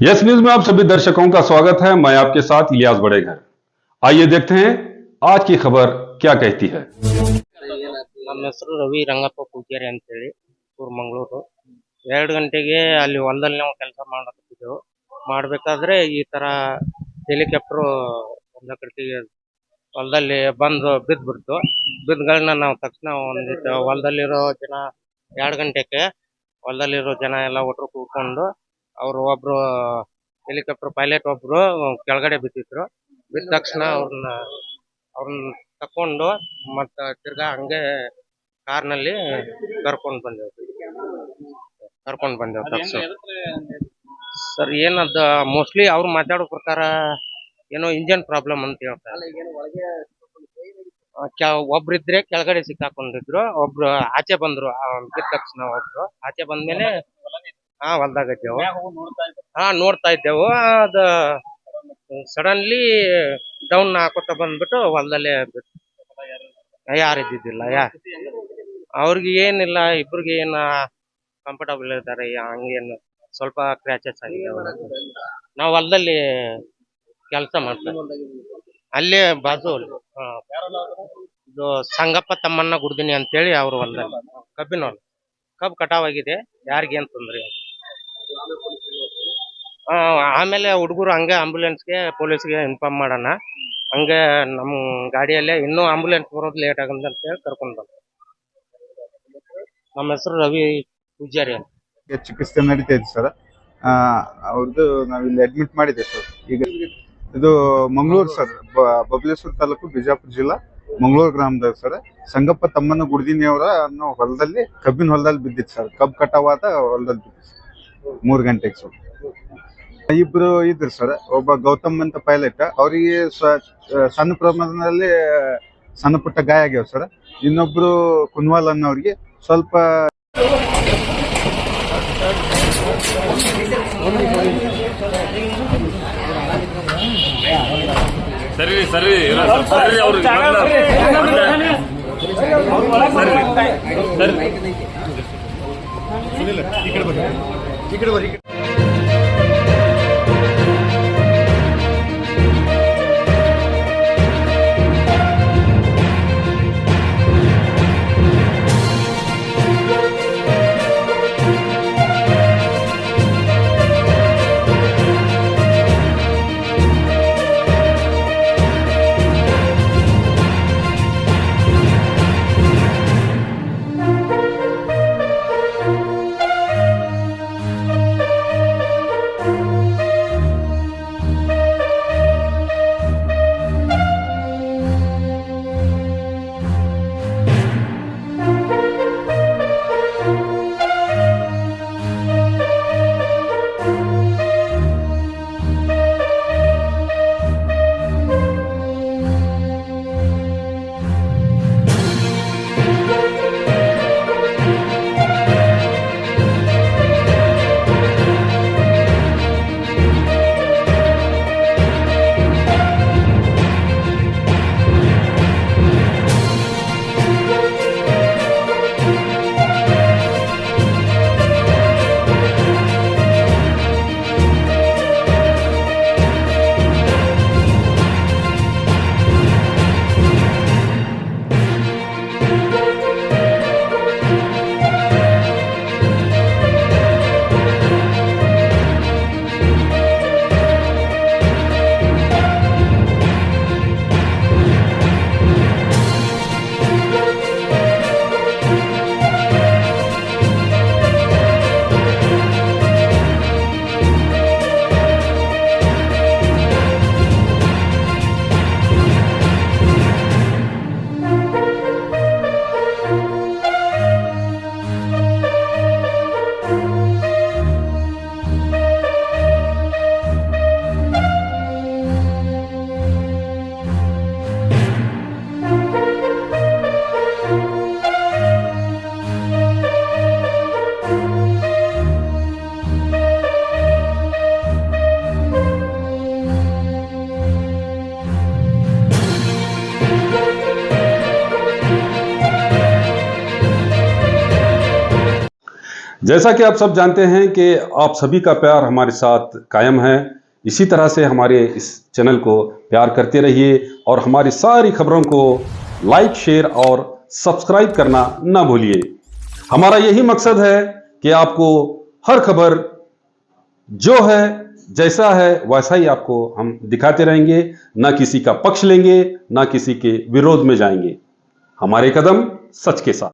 Yes news में आप सभी दर्शकों का स्वागत है। मैं आपके साथ इलियास बड़ेघर। आइए देखते हैं आज की खबर क्या कहती है। ನಮ್ಮ ಹೆಸರು ರವಿ ರಂಗಪ್ಪ ಪೂಜಾರಿ ಅಂತೇಳಿ ಮಂಗಳೂರು 2 ಗಂಟೆಗೆ ಅಲ್ಲಿ ಹೊಲದಲ್ಲಿ ನಾವು ಕೆಲಸ ಮಾಡಕತ್ತಿದ್ದೆವು. ಮಾಡಬೇಕಾದ್ರೆ ಈ ತರ ಹೆಲಿಕಾಪ್ಟರ್ ಒಂದ ಕಡೆಗೆ ಹೊಲದಲ್ಲಿ ಬಂದು ಬಿದ್ದು ಬಿದ್ದುಗಳನ್ನ ನಾವು ತಕ್ಷಣ ಒಂದಿಷ್ಟು ಹೊಲದಲ್ಲಿರೋ ಜನ 2 ಗಂಟೆಗೆ ಹೊಲದಲ್ಲಿರೋ ಜನ ಎಲ್ಲ ಒಟ್ಟರು ಕೂತ್ಕೊಂಡು ಅವರು ಒಬ್ರು ಹೆಲಿಕಾಪ್ಟರ್ ಪೈಲಟ್ ಒಬ್ರು ಕೆಳಗಡೆ ಬಿದ್ದಿದ್ರು. ಬಿದ್ದ ತಕ್ಷಣ ಅವ್ರನ್ನ ತಕೊಂಡು ಮತ್ತ ತಿರ್ಗಾ ಹಂಗೆ ಕಾರ್ನಲ್ಲಿ ಕರ್ಕೊಂಡ್ ಬಂದೆವು ತಕ್ಷಣ. ಸರ್ ಏನದ ಮೋಸ್ಟ್ಲಿ ಅವ್ರು ಮಾತಾಡೋ ಪ್ರಕಾರ ಏನೋ ಇಂಜನ್ ಪ್ರಾಬ್ಲಮ್ ಅಂತ ಹೇಳ್ತಾರೆ. ಒಬ್ರಿದ್ರೆ ಕೆಳಗಡೆ ಸಿಕ್ಕಾಕೊಂಡಿದ್ರು, ಒಬ್ರು ಆಚೆ ಬಂದ್ರು. ಬಿದ್ದ ತಕ್ಷಣ ಒಬ್ರು ಆಚೆ ಬಂದ್ಮೇಲೆ ಹೊಲ್ದಾಗ ಇದ್ದೇವು. ನೋಡ್ತಾ ಇದ್ದೆವು. ಅದ ಸಡನ್ಲಿ ಡೌನ್ ಹಾಕೋತ ಬಂದ್ಬಿಟ್ಟು ಹೊಲದಲ್ಲೇ ಯಾರು ಇದ್ದಿದ್ದಿಲ್ಲ. ಅವ್ರಿಗೆ ಏನಿಲ್ಲ, ಇಬ್ರಿಗೆ ಏನ ಕಂಫರ್ಟಬಲ್ ಇದ್ದಾರೆ. ಹಂಗೇನು ಸ್ವಲ್ಪ ಕ್ರ್ಯಾಚಸ್ ಆಗಿದೆ. ನಾವು ಹೊಲದಲ್ಲಿ ಕೆಲಸ ಮಾಡ್ತೇವೆ. ಅಲ್ಲೇ ಬಾಜು ಇದು ಸಂಗಪ್ಪ ತಮ್ಮಣ್ಣ ಗುಡ್ದಿನಿ ಅಂತೇಳಿ ಅವ್ರ ಹೊಲದಲ್ಲಿ ಕಬ್ಬಿನ ಹೊಲ. ಕಬ್ಬು ಕಟಾವಾಗಿದೆ, ಯಾರಿಗೇನ್ ತೊಂದ್ರೆ. ಆಮೇಲೆ ಹುಡುಗರು ಹಂಗೆ ಆಂಬುಲೆನ್ಸ್ಗೆ ಪೊಲೀಸ್ಗೆ ಇನ್ಫಾರ್ಮ್ ಮಾಡೋಣ, ಹಂಗೆ ನಮ್ ಗಾಡಿಯಲ್ಲೇ ಇನ್ನೂ ಆಂಬುಲೆನ್ಸ್ ಬರೋದು ಲೇಟ್ ಆಗಂತ ಅಂತ ಹೇಳಿ ಕರ್ಕೊಂಡ್ ಬಂದ. ನಮ್ಮ ಹೆಸರು ರವಿ ಪೂಜಾರಿ ಅಂತ. ಚಿಕಿತ್ಸೆ ನಡೀತಾ ಇದೆ ಸರ್. ಅವ್ರದ್ದು ನಾವಿಲ್ಲಿ ಅಡ್ಮಿಟ್ ಮಾಡಿದೆ ಸರ್. ಈಗ ಇದು ಮಂಗಳೂರು ಸರ್, ಬಬಲೇಶ್ವರ ತಾಲೂಕು, ಬಿಜಾಪುರ ಜಿಲ್ಲಾ, ಮಂಗಳೂರು ಗ್ರಾಮದ ಸರ್. ಸಂಗಪ್ಪ ತಮ್ಮನ ಗುಡ್ದಿನಿ ಅವರ ಅನ್ನೋ ಹೊಲದಲ್ಲಿ, ಕಬ್ಬಿನ ಹೊಲದಲ್ಲಿ ಬಿದ್ದಿತ್ತು ಸರ್. ಕಬ್ಬು ಕಟಾವಾದ ಹೊಲದಲ್ಲಿ ಬಿದ್ದಿತ್ತು 3 ಗಂಟೆಗೆ ಸರ್. ಇಬ್ರು ಇದ್ರು ಸರ್. ಒಬ್ಬ ಗೌತಮ್ ಅಂತ ಪೈಲಟ್, ಅವರಿಗೆ ಸಣ್ಣ ಪ್ರಮಾಣದಲ್ಲಿ ಸಣ್ಣ ಪುಟ್ಟ ಗಾಯ ಆಗ್ಯಾವ ಸರ್. ಇನ್ನೊಬ್ರು ಕುನ್ವಾಲ್ ಅನ್ನೋರಿಗೆ ಸ್ವಲ್ಪ जैसा कि आप सब जानते हैं कि आप सभी का प्यार हमारे साथ कायम है। इसी तरह से हमारे इस चैनल को प्यार करते रहिए और हमारी सारी खबरों को लाइक, शेयर और सब्सक्राइब करना ना भूलिए। हमारा यही मकसद है कि आपको हर खबर जो है, जैसा है वैसा ही आपको हम दिखाते रहेंगे, ना किसी का पक्ष लेंगे, ना किसी के विरोध में जाएंगे। हमारे कदम सच के साथ।